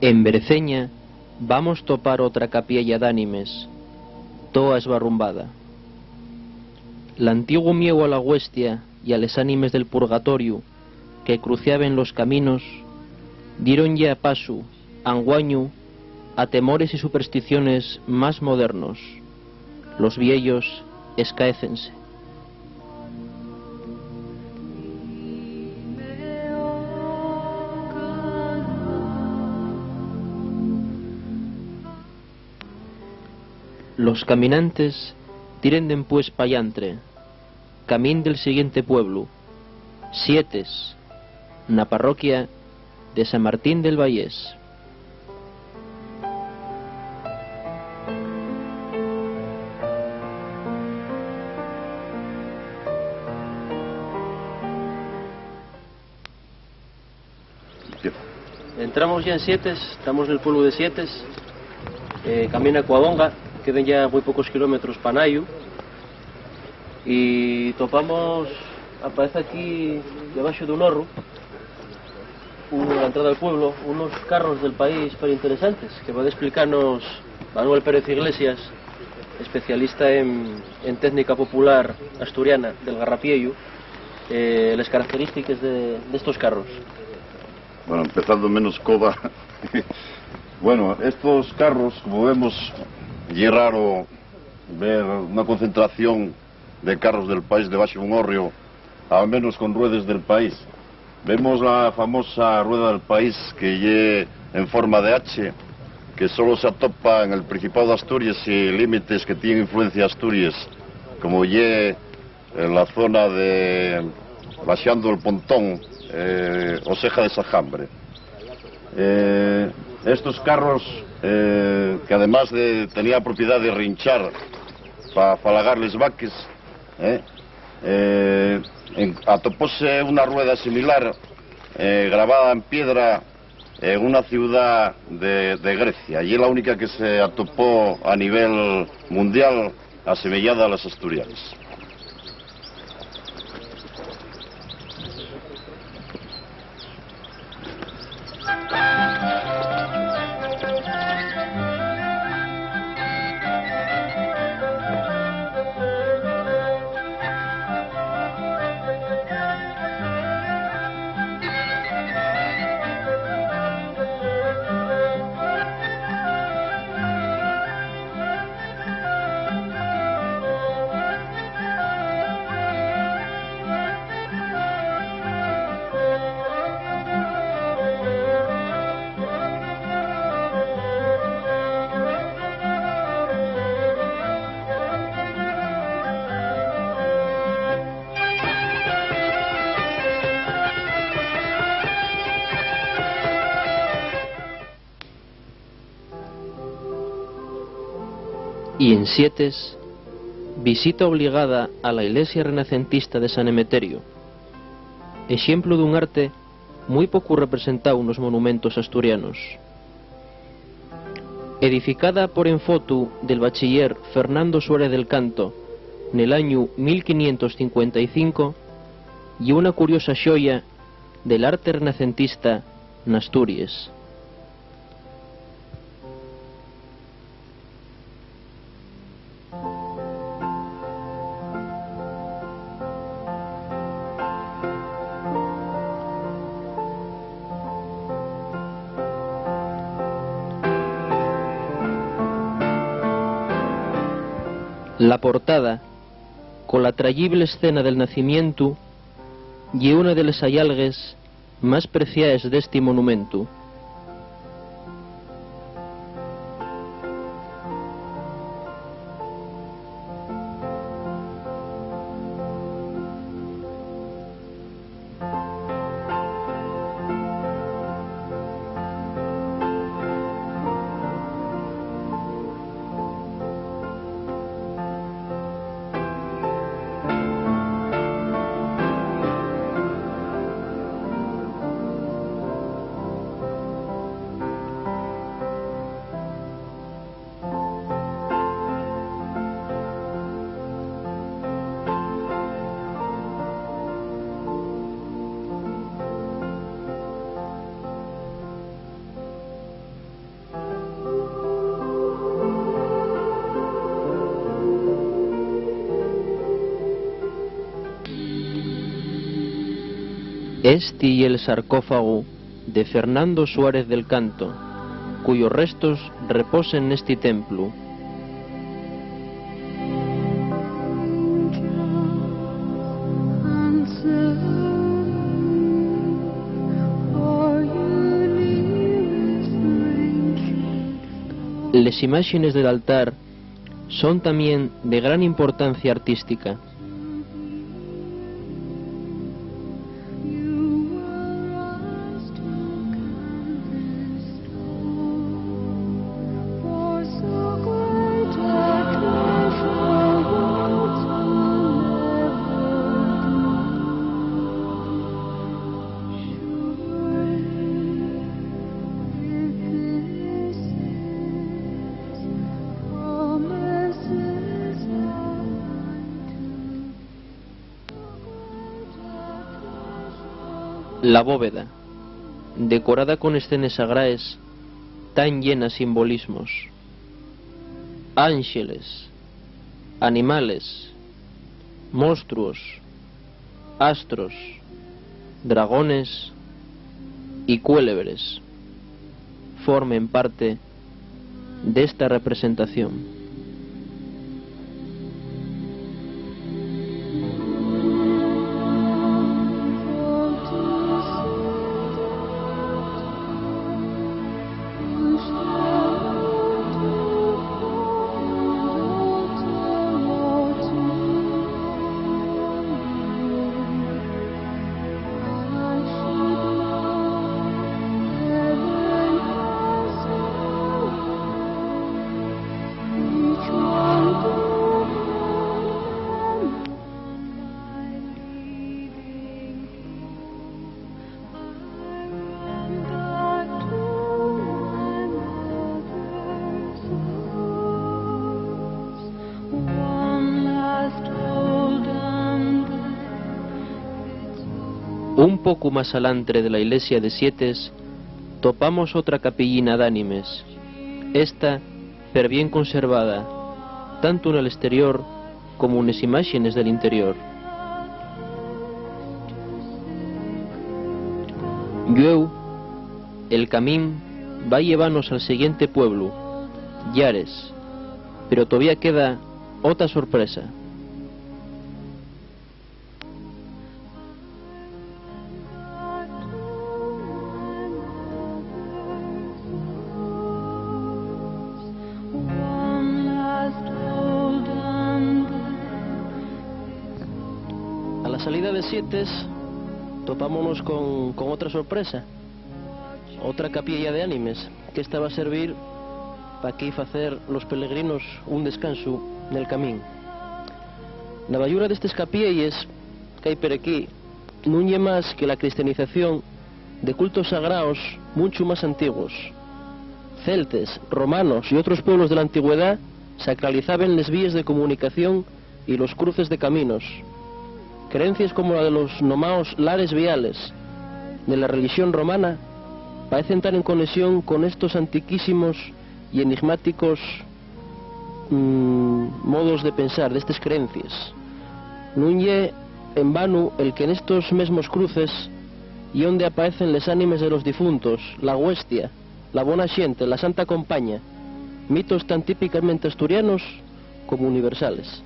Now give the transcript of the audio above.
En Berceña vamos topar otra capilla d'ánimes, toa esbarrumbada. L'antiguo mieu a la huestia y a les ánimes del purgatorio que cruciaben los caminos dieron ya paso, anguaño, a temores y supersticiones más modernos. Los viejos escaécense. Los caminantes tiren dempués pa'llantre, camín del siguiente pueblo, Sietes, na parroquia de San Martín del Vallés. Entramos ya en Sietes, estamos en el pueblo de Sietes, camino a Cuadonga, quedan ya muy pocos kilómetros para Nayu, y topamos, aparece aquí debajo de un horro, a la entrada del pueblo, unos carros del país pero interesantes, que va a explicarnos Manuel Pérez Iglesias, especialista en técnica popular asturiana del garrapiello, las características de estos carros. Bueno, empezando menos cova. Bueno, estos carros, como vemos, y es raro ver una concentración de carros del país debajo de un horrio, al menos con ruedas del país. Vemos la famosa rueda del país que lle en forma de H, que solo se atopa en el Principado de Asturias y límites que tienen influencia Asturias, como lle en la zona de baixando el Pontón, Oseja de Sajambre. Estos carros, que además de tenía propiedad de rinchar para falagar les vaques, atopóse una rueda similar grabada en piedra en una ciudad de Grecia, y es la única que se atopó a nivel mundial asemejada a las asturianas. Y en Sietes, visita obligada a la iglesia renacentista de San Emeterio, ejemplo de un arte muy poco representado en los monumentos asturianos. Edificada por enfotu del bachiller Fernando Suárez del Canto en el año 1555, y una curiosa xoya del arte renacentista en Asturias. La portada, con la trayible escena del nacimiento, y una de las hallazgues más preciadas de este monumento. Este y el sarcófago de Fernando Suárez del Canto, cuyos restos reposen en este templo. Las imágenes del altar son también de gran importancia artística. La bóveda, decorada con escenas sagradas tan llenas de simbolismos. Ángeles, animales, monstruos, astros, dragones y cuélebres formen parte de esta representación. Un poco más alantre de la iglesia de Sietes topamos otra capillina d'ánimes, esta per bien conservada, tanto en el exterior como en las imágenes del interior. Llueu, el camín va a llevarnos al siguiente pueblo, Llares, pero todavía queda otra sorpresa. A la salida de Sietes topámonos con otra sorpresa, otra capilla de ánimes, que esta va a servir para aquí hacer los peregrinos un descanso en el camino. La bayura de estas capillas que hay por aquí no es más que la cristianización de cultos sagrados mucho más antiguos. Celtes, romanos y otros pueblos de la antigüedad sacralizaban las vías de comunicación y los cruces de caminos. Creencias como la de los nomaos lares viales de la religión romana parecen estar en conexión con estos antiquísimos y enigmáticos modos de pensar de estas creencias. No es en vano el que en estos mismos cruces y donde aparecen les ánimes de los difuntos, la huestia, la buena xente, la santa compaña, mitos tan típicamente asturianos como universales.